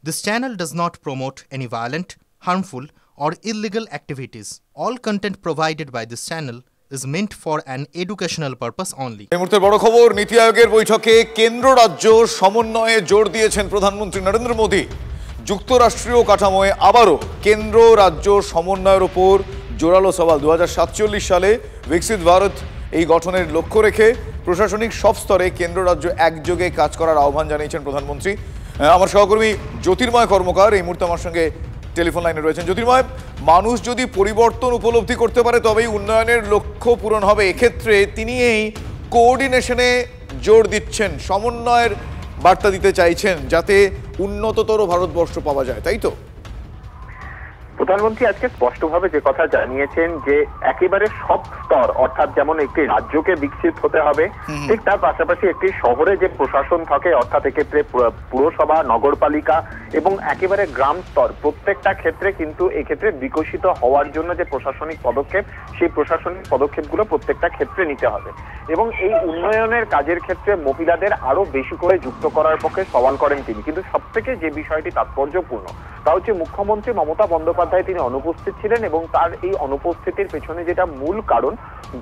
This channel does not promote any violent, harmful, or illegal activities. All content provided by this channel is meant for an educational purpose only. এই মুহূর্তের বড় খবর, নীতি আয়োগের বৈঠকে কেন্দ্র রাজ্য সমন্বয়ে জোর দিয়েছেন প্রধানমন্ত্রী নরেন্দ্র মোদী। যুক্তরাষ্ট্রীয় কাঠামোয় আবারও কেন্দ্র রাজ্য সমন্বয়ের উপর জোরালো সওয়াল। 2047 সালে বিকশিত ভারত এই গঠনের লক্ষ্য রেখে প্রশাসনিক সব স্তরে কেন্দ্র রাজ্য একযোগে কাজ করার আহ্বান জানিয়েছেন প্রধানমন্ত্রী। আমার সহকর্মী জ্যোতির্ময় কর্মকার এই মুহূর্তে আমার সঙ্গে টেলিফোন লাইনে রয়েছেন। জ্যোতির্ময়, মানুষ যদি পরিবর্তন উপলব্ধি করতে পারে তবেই উন্নয়নের লক্ষ্য পূরণ হবে। এক্ষেত্রে তিনি এই কোঅর্ডিনেশনে জোর দিচ্ছেন, সমন্বয়ের বার্তা দিতে চাইছেন যাতে উন্নততর ভারতবর্ষ পাওয়া যায়, তাই তো? প্রধানমন্ত্রী আজকে স্পষ্টভাবে যে কথা জানিয়েছেন যে একেবারে সব স্তর, অর্থাৎ যেমন একটি রাজ্যকে বিকশিত হতে হবে, ঠিক তার পাশাপাশি একটি শহরে যে প্রশাসন থাকে, অর্থাৎ এক্ষেত্রে পুরসভা, নগরপালিকা এবং একেবারে গ্রাম স্তর, প্রত্যেকটা ক্ষেত্রে কিন্তু এক্ষেত্রে বিকশিত হওয়ার জন্য যে প্রশাসনিক পদক্ষেপ, সেই প্রশাসনিক পদক্ষেপগুলো প্রত্যেকটা ক্ষেত্রে নিতে হবে এবং এই উন্নয়নের কাজের ক্ষেত্রে মহিলাদের আরো বেশি করে যুক্ত করার পক্ষে সওয়াল করেন তিনি। কিন্তু সব থেকে যে বিষয়টি তাৎপর্যপূর্ণ তা হচ্ছে মুখ্যমন্ত্রী মমতা বন্দ্যোপাধ্যায় তিনি অনুপস্থিত ছিলেন এবং তার এই অনুপস্থিতির পেছনে যেটা মূল কারণ,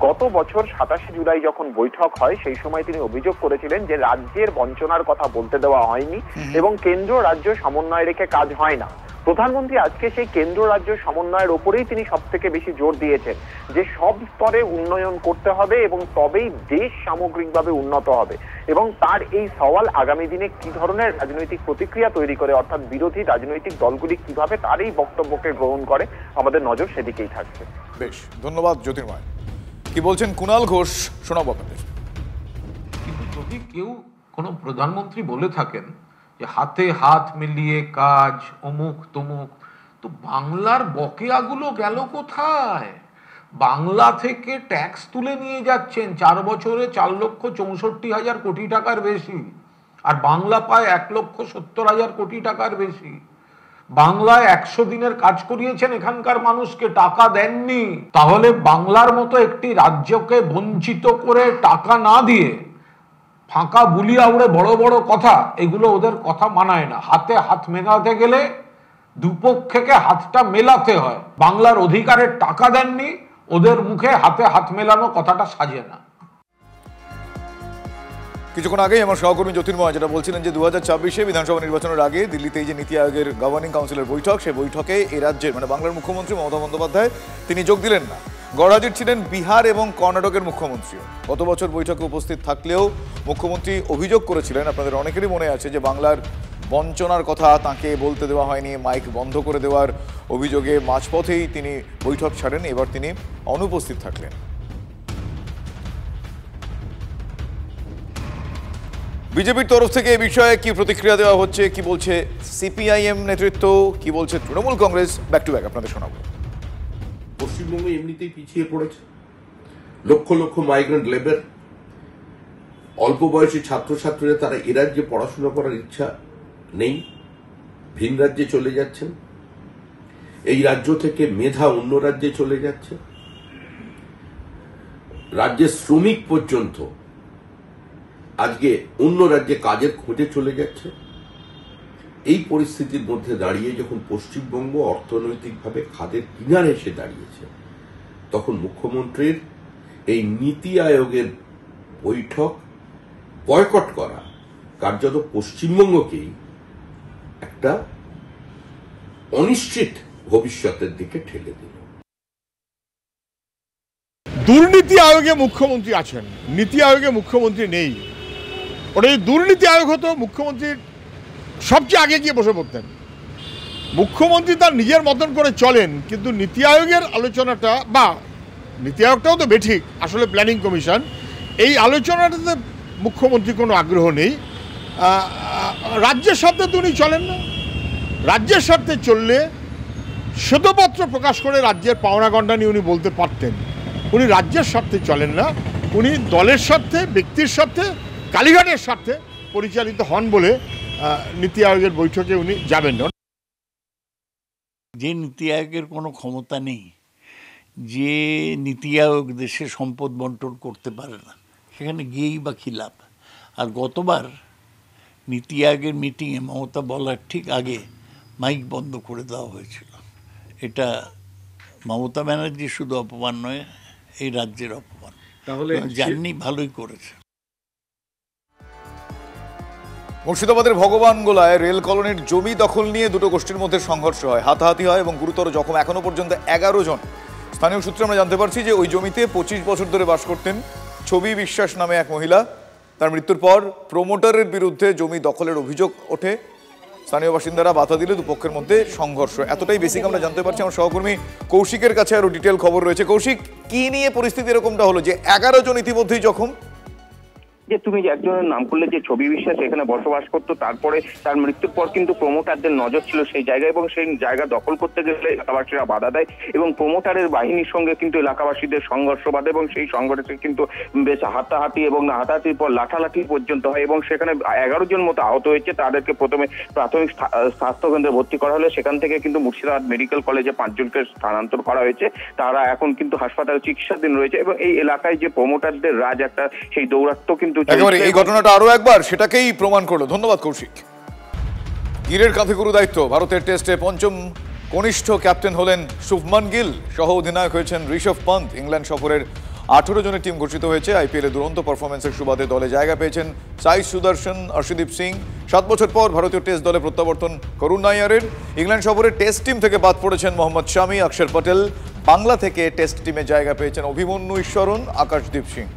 গত বছর 27 জুলাই যখন বৈঠক হয় সেই সময় তিনি অভিযোগ করেছিলেন যে রাজ্যের বঞ্চনার কথা বলতে দেওয়া হয়নি এবং কেন্দ্র রাজ্য সমন্বয় রেখে কাজ হয় না। প্রধানমন্ত্রী আজকে সেই কেন্দ্র রাজ্য সমন্বয়ের ওপরেই তিনি সব থেকে বেশি জোর দিয়েছেন যে সব স্তরে উন্নয়ন করতে হবে এবং তবেই দেশ সামগ্রিকভাবে উন্নত হবে এবং তার এই সওয়াল আগামী দিনে কি ধরনের রাজনৈতিক প্রতিক্রিয়া তৈরি করে, অর্থাৎ বিরোধী রাজনৈতিক দলগুলি কিভাবে তার এই বক্তব্যকে গ্রহণ করে, আমাদের নজর সেদিকেই থাকছে। বেশ, ধন্যবাদ জ্যোতির্ময়। কি বলছেন কুণাল ঘোষ, শোনাবো আপনাদের। কিন্তু যদি কেউ কোনো প্রধানমন্ত্রী বলে থাকেন যে হাতে হাত মিলিয়ে কাজ অমুক তমুক, তো বাংলার বকেয়াগুলো গেল কোথায়? বাংলা থেকে ট্যাক্স তুলে নিয়ে যাচ্ছেন 4 বছরে 4,64,000 কোটি টাকার বেশি, আর বাংলা পায় 1,70,000 কোটি টাকার বেশি। বাংলায় 100 দিনের কাজ করিয়েছেন, এখানকার মানুষকে টাকা দেননি। তাহলে বাংলার মতো একটি রাজ্যকে বঞ্চিত করে টাকা না দিয়ে ফাঁকা বুলিয়া উড়ে বড় বড় কথা, এগুলো ওদের কথা মানায় না। হাতে হাত মেলাতে গেলে দুপক্ষকে হাতটা মেলাতে হয়। বাংলার অধিকারের টাকা দেননি, ওদের মুখে হাতে হাত মেলানো কথাটা সাজে না। কিছুক্ষণ আগেই আমার সহকর্মী জ্যোতির্ময় যেটা বলছিলেন যে 2024 বিধানসভা নির্বাচনের আগে দিল্লিতে এই যে নীতি আয়োগের গভর্নিং কাউন্সিলের বৈঠক, সেই বৈঠকে এই রাজ্যের মানে বাংলার মুখ্যমন্ত্রী মমতা বন্দ্যোপাধ্যায় তিনি যোগ দিলেন না। গড়হাজির ছিলেন বিহার এবং কর্ণাটকের মুখ্যমন্ত্রীও। গত বছর বৈঠকে উপস্থিত থাকলেও মুখ্যমন্ত্রী অভিযোগ করেছিলেন, আপনাদের অনেকেরই মনে আছে, যে বাংলার বঞ্চনার কথা তাকে বলতে দেওয়া হয়নি, মাইক বন্ধ করে দেওয়ার অভিযোগে মাঝপথেই তিনি বৈঠক ছাড়েন। এবার তিনি অনুপস্থিত থাকলেন। বিজেপির তরফ থেকে এই বিষয়ে কি প্রতিক্রিয়া দেওয়া হচ্ছে, কি বলছে সিপিআইএম নেতৃত্ব, কি বলছে Trinamool Congress, back to back আপনাদের শোনাবো। পশ্চিমবঙ্গ এমনিতেই পিছিয়ে পড়েছে, লক্ষ লক্ষ মাইগ্রেন্ট লেবার, অল্প বয়সী ছাত্রছাত্রীরা তারা এ রাজ্যে পড়াশোনা করার ইচ্ছা নেই, ভিন রাজ্যে চলে যাচ্ছেন। এই রাজ্য থেকে মেধা অন্য রাজ্যে চলে যাচ্ছে। রাজ্যের শ্রমিক পর্যন্ত আজকে অন্য রাজ্যে কাজের খোঁজে চলে যাচ্ছে। এই পরিস্থিতির মধ্যে দাঁড়িয়ে যখন পশ্চিমবঙ্গ অর্থনৈতিকভাবে খাদের কিনারে এসে দাঁড়িয়েছে, তখন মুখ্যমন্ত্রীর এই নীতি আয়োগের বৈঠক বয়কট করা কার্যত পশ্চিমবঙ্গকেই একটা অনিশ্চিত ভবিষ্যতের দিকে ঠেলে দিল। দুর্নীতি আয়োগে মুখ্যমন্ত্রী আছেন, নীতি আয়োগে মুখ্যমন্ত্রী নেই। ওটা যদি দুর্নীতি আয়োগ হতো, মুখ্যমন্ত্রীর সবচেয়ে আগে গিয়ে বসে পড়তেন। মুখ্যমন্ত্রী তার নিজের মতন করে চলেন, কিন্তু নীতি আয়োগের আলোচনাটা, বা নীতি আয়োগটাও তো বেঠিক, আসলে প্ল্যানিং কমিশন, এই আলোচনাটাতে মুখ্যমন্ত্রী কোনো আগ্রহ নেই। রাজ্যের স্বার্থে তো উনি চলেন না। রাজ্যের স্বার্থে চললে শ্বেতপত্র প্রকাশ করে রাজ্যের পাওনা গণ্ডা নিয়ে উনি বলতে পারতেন। উনি রাজ্যের স্বার্থে চলেন না, উনি দলের স্বার্থে, ব্যক্তির স্বার্থে, কালীঘাটের স্বার্থে পরিচালিত হন বলে নীতি আয়োগের বৈঠকে উনি যাবেন না। যে নীতি আয়োগের কোনো ক্ষমতা নেই, যে নীতি আয়োগ দেশে সম্পদ বন্টন করতে পারে না, সেখানে গিয়েই বা কী লাভ? আর গতবার নীতি আয়োগের মিটিংয়ে মমতা বলার ঠিক আগে মাইক বন্ধ করে দেওয়া হয়েছিল। এটা মমতা ব্যানার্জি শুধু অপমান নয়, এই রাজ্যের অপমান। তাহলে জানি ভালোই করেছে। মুর্শিদাবাদের ভগবানগোলায় রেল কলোনির জমি দখল নিয়ে দুটো গোষ্ঠীর মধ্যে সংঘর্ষ হয়, হাতাহাতি হয় এবং গুরুতর জখম এখনো পর্যন্ত 11 জন। স্থানীয় সূত্রে আমরা জানতে পারছি যে ওই জমিতে 25 বছর ধরে বাস করতেন ছবি বিশ্বাস নামে এক মহিলা। তার মৃত্যুর পর প্রমোটারের বিরুদ্ধে জমি দখলের অভিযোগ ওঠে। স্থানীয় বাসিন্দারা বাধা দিলে দুপক্ষের মধ্যে সংঘর্ষ। এতটাই বেসিক আমরা জানতে পারছি। আমার সহকর্মী কৌশিকের কাছে আরো ডিটেল খবর রয়েছে। কৌশিক, কি নিয়ে পরিস্থিতি এরকমটা হলো যে 11 জন ইতিমধ্যেই জখম? যে তুমি যে একজনের নাম করলে যে ছবি বিশ্বাস এখানে বসবাস করতো, তারপরে তার মৃত্যুর পর কিন্তু প্রমোটারদের নজর ছিল সেই জায়গায় এবং সেই জায়গা দখল করতে গেলে এলাকাবাসীরা বাধা দেয় এবং প্রমোটারের বাহিনীর সঙ্গে কিন্তু এলাকাবাসীদের সংঘর্ষ বাধে এবং সেই সংঘর্ষে কিন্তু বেশ হাতাহাতি এবং হাতাহাতির পর লাঠালাঠি পর্যন্ত হয় এবং সেখানে 11 জন মতো আহত হয়েছে। তাদেরকে প্রথমে প্রাথমিক স্বাস্থ্যকেন্দ্রে ভর্তি করা হলে সেখান থেকে কিন্তু মুর্শিদাবাদ মেডিকেল কলেজে 5 জনকে স্থানান্তর করা হয়েছে। তারা এখন কিন্তু হাসপাতালে চিকিৎসাধীন রয়েছে এবং এই এলাকায় যে প্রমোটারদের রাজ একটা সেই দৌরাত্ম্য কিন্তু একেবারে এই ঘটনাটা আরো একবার সেটাকেই প্রমাণ করলো। ধন্যবাদ কৌশিক। গিলের কাঁধে গুরু দায়িত্ব। ভারতের টেস্টে পঞ্চম কনিষ্ঠ ক্যাপ্টেন হলেন শুভমান গিল, সহ অধিনায়ক হয়েছেন ঋষভ পন্ত। ইংল্যান্ড সফরের 18 জনের টিম ঘোষিত হয়েছে। আইপিএলে দুরন্ত পারফরমেন্সের সুবাদে দলে জায়গা পেয়েছেন সাই সুদর্শন, অর্শদীপ সিং। 7 বছর পর ভারতীয় টেস্ট দলে প্রত্যাবর্তন করুণ নায়ারের। ইংল্যান্ড সফরের টেস্ট টিম থেকে বাদ পড়েছেন মোহাম্মদ শামি, অক্ষর পটেল। বাংলা থেকে টেস্ট টিমে জায়গা পেয়েছেন অভিমন্যু ঈশ্বরন, আকাশদীপ সিং।